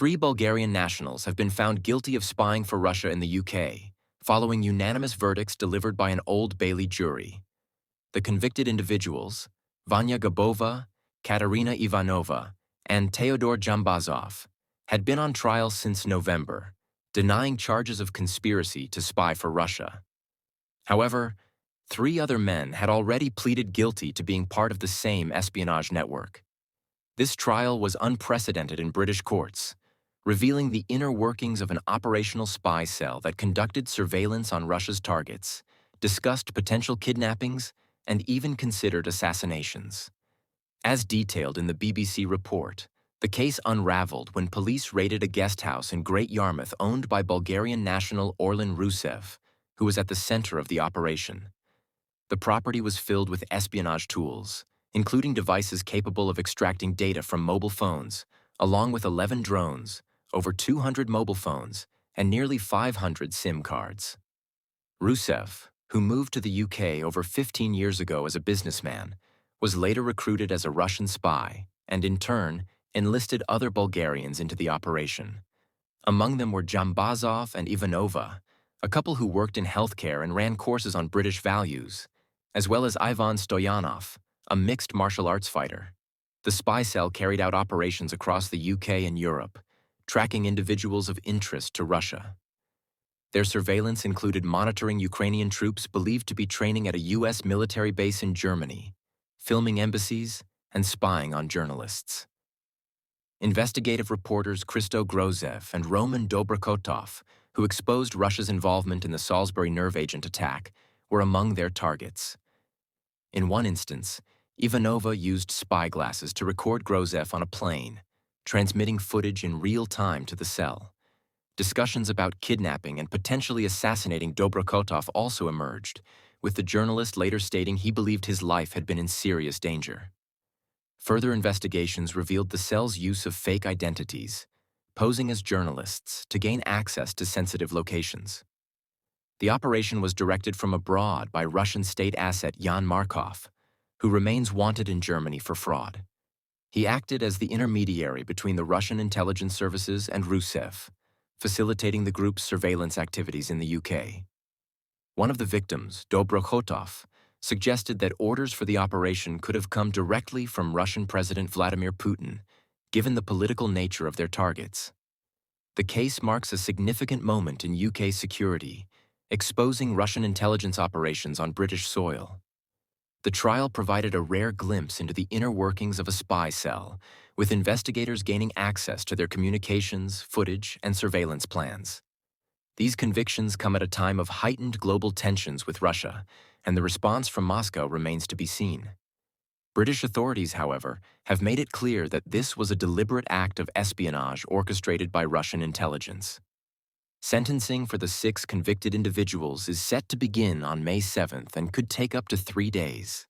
3 Bulgarian nationals have been found guilty of spying for Russia in the UK, following unanimous verdicts delivered by an Old Bailey jury. The convicted individuals, Vanya Gabova, Katerina Ivanova, and Teodor Jambazov, had been on trial since November, denying charges of conspiracy to spy for Russia. However, 3 other men had already pleaded guilty to being part of the same espionage network. This trial was unprecedented in British courts, revealing the inner workings of an operational spy cell that conducted surveillance on Russia's targets, discussed potential kidnappings, and even considered assassinations. As detailed in the BBC report, the case unraveled when police raided a guest house in Great Yarmouth owned by Bulgarian national Orlan Rusev, who was at the center of the operation. The property was filled with espionage tools, including devices capable of extracting data from mobile phones, along with 11 drones, over 200 mobile phones, and nearly 500 SIM cards. Rusev, who moved to the UK over 15 years ago as a businessman, was later recruited as a Russian spy and, in turn, enlisted other Bulgarians into the operation. Among them were Jambazov and Ivanova, a couple who worked in healthcare and ran courses on British values, as well as Ivan Stoyanov, a mixed martial arts fighter. The spy cell carried out operations across the UK and Europe, tracking individuals of interest to Russia. Their surveillance included monitoring Ukrainian troops believed to be training at a US military base in Germany, filming embassies, and spying on journalists. Investigative reporters Christo Grozev and Roman Dobrokotov, who exposed Russia's involvement in the Salisbury nerve agent attack, were among their targets. In one instance, Ivanova used spyglasses to record Grozev on a plane, transmitting footage in real time to the cell. Discussions about kidnapping and potentially assassinating Dobrokotov also emerged, with the journalist later stating he believed his life had been in serious danger. Further investigations revealed the cell's use of fake identities, posing as journalists to gain access to sensitive locations. The operation was directed from abroad by Russian state asset Yan Markov, who remains wanted in Germany for fraud. He acted as the intermediary between the Russian intelligence services and Rusev, facilitating the group's surveillance activities in the UK. One of the victims, Dobrokotov, suggested that orders for the operation could have come directly from Russian President Vladimir Putin, given the political nature of their targets. The case marks a significant moment in UK security, exposing Russian intelligence operations on British soil. The trial provided a rare glimpse into the inner workings of a spy cell, with investigators gaining access to their communications, footage, and surveillance plans. These convictions come at a time of heightened global tensions with Russia, and the response from Moscow remains to be seen. British authorities, however, have made it clear that this was a deliberate act of espionage orchestrated by Russian intelligence. Sentencing for the 6 convicted individuals is set to begin on May 7th and could take up to 3 days.